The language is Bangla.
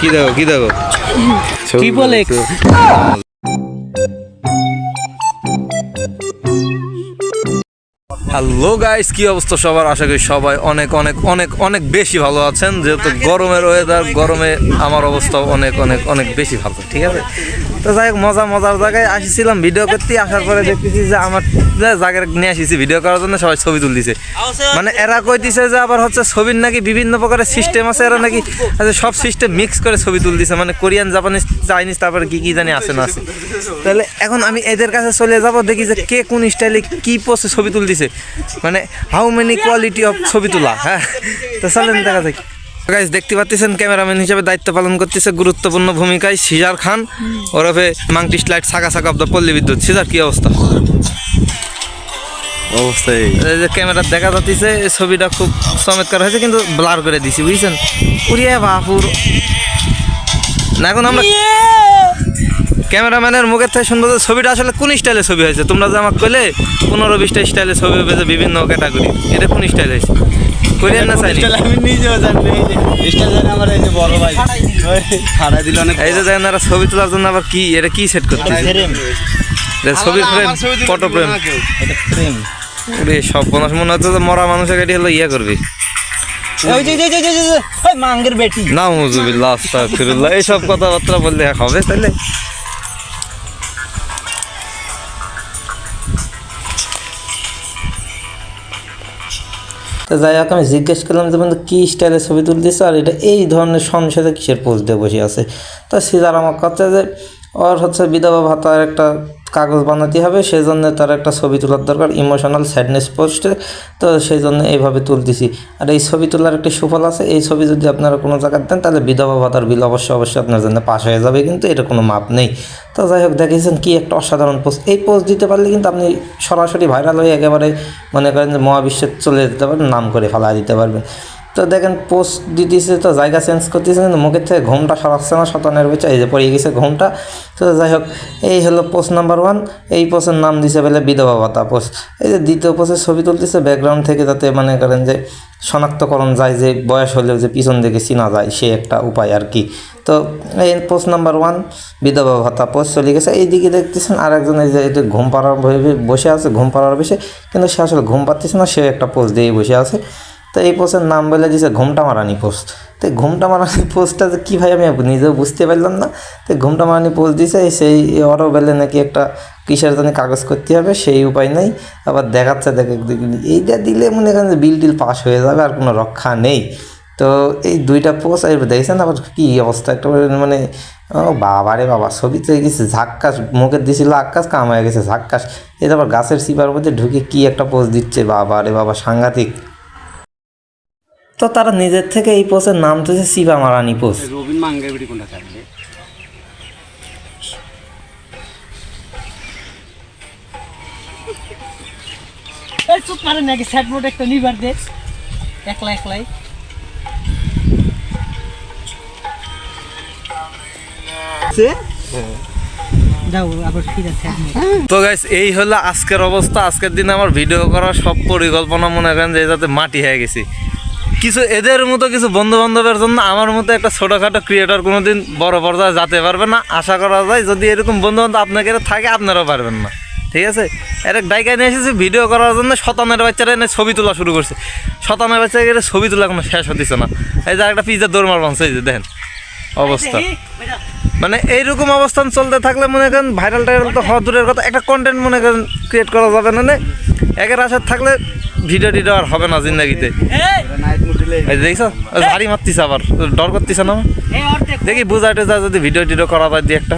কি দেখো ট্রিপল এক্স। হ্যালো গাইস, কি অবস্থা সবার? আশা করি সবাই অনেক অনেক অনেক অনেক বেশি ভালো আছেন। যেহেতু গরমের ওয়েদার, গরমে আমার অবস্থা অনেক অনেক অনেক বেশি ভালো, ঠিক আছে? তো যাই হোক, মজার জায়গায় আসছিলাম ভিডিও করতে। আসার পরে দেখতেছি যে আমার জায়গায় নিয়ে আসিছি ভিডিও করার জন্য, সবাই ছবি তুলতেছে। মানে এরা কইতেছে যে আবার হচ্ছে ছবির নাকি বিভিন্ন প্রকারের সিস্টেম আছে, এরা নাকি সব সিস্টেম মিক্স করে ছবি তুলতেছে, মানে কোরিয়ান, জাপানিজ, চাইনিজ, তারপরে কি জানি আছে না আছে। তাহলে এখন আমি এদের কাছে চলে যাব, দেখি যে কে কোন স্টাইলে কি পোস্টে ছবি তুলতেছে, মানে হাউ মেনি কোয়ালিটি অফ ছবি তোলা। হ্যাঁ, তো চলেন দেখা যাক। গাইস, দেখতে পাচ্ছেন ক্যামেরাম্যান হিসেবে দায়িত্ব পালন করতেছে গুরুত্বপূর্ণ ভূমিকায় সিজার খান, ওরফে মাংটি স্লাইড সাকা অফ দ্য পল্লী বিদ্যুৎ। সিজার, কি অবস্থা? অবস্থায় এই যে ক্যামেরা দেখা যাচ্ছে, ছবিটা খুব চমৎকার হয়েছে, কিন্তু ব্লার করে দিছি, বুঝছেন? উড়িয়া বাপুর না। এখন আমরা ক্যামেরাম্যানের মুখের থেকে শুনবো যে ছবিটা আসলে কোন স্টাইলে ছবি হয়েছে। তোমরা যে আমাকে কইলে 15-20টা স্টাইলে ছবি হয়েছে, বিভিন্ন ক্যাটাগরি, এটা কোন স্টাইল হয়েছে? কোরিয়ান না চাইনিজ? আমি নিজেও জানি আমার এই যে বড় ভাই ছাড়াই দিল অনেক। এই যে দেখেন, এরা ছবি তোলার জন্য আবার কি, এটা কি সেট করতে? ছবির ফ্রেম, ফটো ফ্রেম। ওরে সব মনে হচ্ছে যে মরা মানুষের গাড়ি হলো ইয়া করবি। মাঙ্গের বেটি না, হুজুবিল্লাহ, আস্তাগফিরুল্লাহ, এইসব কথাবার্তা বললে হবে তাইলে? তো যাই হোক, আমি জিজ্ঞেস করলাম যে বন্ধু কী স্টাইলে ছবি তুলতেছে, আর এটা এই ধরনের সংসদে কিসের পোস্ট দিয়ে বসে আছে। তো সিজার আমার কথা যে ওর হচ্ছে বিধবা ভাতার একটা কাগজ বানাতে হবে, সেই জন্য তার একটা ছবি তোলার দরকার, ইমোশনাল স্যাডনেস পোস্টে। তো সেই জন্য এইভাবে তুলতেছি। আর এই ছবি তোলার একটি সুফল আছে, এই ছবি যদি আপনারা কোনো জায়গায় দেন তাহলে বিধবা ভাতার বিল অবশ্যই আপনার জন্য পাস হয়ে যাবে, কিন্তু এটা কোনো মাপ নেই। তো যাই হোক, দেখেছেন কি একটা অসাধারণ পোস্ট। এই পোস্ট দিতে পারলে কিন্তু আপনি সরাসরি ভাইরাল হয়ে একেবারে মনে করেন যে মহাবিশ্বে চলে যেতে পারবেন, নাম করে ফেলা দিতে পারবেন। তো দেখেন পোস্ট দিতেছে, তো জায়গা চেঞ্জ করতেছে, কিন্তু মুখের থেকে ঘুমটা সরাচ্ছে না, শতানের বেচা এই যে পড়ে গেছে ঘুমটা। তো যাই হোক, এই হলো পোস্ট নাম্বার 1। এই পোস্টের নাম দিছে বলে বিধবা ভাতা পোস্ট। এই যে দ্বিতীয় পোস্টের ছবি তুলতেছে ব্যাকগ্রাউন্ড থেকে, যাতে মনে করেন যে শনাক্তকরণ যায়, যে বয়স হলেও যে পিছন দিকে চেনা যায়, সে একটা উপায় আর কি। তো এই পোস্ট নাম্বার 1 বিধবা ভাতা পোস্ট চলে গেছে। এইদিকে দেখতেছেন আরেকজন, এই যে এটা ঘুম পাড়ার বসে আছে, ঘুম পাড়ার বসে, কিন্তু সে আসলে ঘুম পাচ্ছে না, সে একটা পোস্ট দিয়ে বসে আছে। তো এই পোস্টের নাম বলে দিয়েছে ঘুমটা মারানি পোস্ট। তো ঘুমটা মারানি পোস্টটা যে কী ভাই আমি নিজেও বুঝতে পারলাম না। তো ঘুমটা মারানি পোস্ট দিয়েছে, সেই ওরও বেলে নাকি একটা কিসের জন্য কাগজ করতে হবে, সেই উপায় নেই। আবার দেখাচ্ছে, এইটা দিলে মনে করেন যে বিল টিল পাস হয়ে যাবে, আর কোনো রক্ষা নেই। তো এই দুইটা পোস্ট দেখছেন আবার কী অবস্থা, একটা মানে ও বাবা রে বাবা, ছবি তো গেছে ঝাক্কাস, মুখের দিছিল আকাশ, কাম হয়ে গেছে ঝাক্কাস। এটা আবার গাছের সিপার মধ্যে ঢুকে কী একটা পোস্ট দিচ্ছে, বাবা রে বাবা, সাংঘাতিক। তো তারা নিজের থেকে এই পোস্টের নাম দিয়েছে সিবা মারানি পোস্ট। রবিন মাঙ্গের বেটি কোনটা থাকবে? এই চুপ মারেন নাকি, সেট মোড একটা নিবার দে, একলাই যাও আবার ফিরে সেট মোড। তো গাইস, এই হলো আজকের অবস্থা। আজকের দিনে আমার ভিডিও করার সব পরিকল্পনা মনে করেন যে যাতে মাটি হয়ে গেছি। কিছু এদের মতো কিছু বন্ধু বান্ধবের জন্য আমার মতো একটা ছোটোখাটো ক্রিয়েটর কোনোদিন বড় পর্যায়ে যেতে পারবে না। আশা করা যায় যদি এরকম বন্ধু বান্ধব আপনাকে থাকে, আপনারাও পারবেন না, ঠিক আছে? এর ডাইকা নিয়ে এসেছি ভিডিও করার জন্য, শতানের বাচ্চারা এনে ছবি তোলা শুরু করছে। শতানের বাচ্চারা ছবি তোলা কোনো শেষ হতেছে না। এই যে একটা পিজ্জার দৌড় মারবান, এই যে দেখেন অবস্থা। মানে এইরকম অবস্থান চলতে থাকলে মনে করেন ভাইরাল টাইরাল তো হওয়া দূরের কথা, একটা কন্টেন্ট মনে করেন ক্রিয়েট করা যাবে না। একের আশা থাকলে ভিডিও টিডিও আর হবে না জিন্দগিতে। দেখছ ঝাড়ি মারতিস, আবার ডর করতিস না? দেখি বুঝাইতে যা যদি ভিডিও টিডিও করা যায় দিয়ে একটা।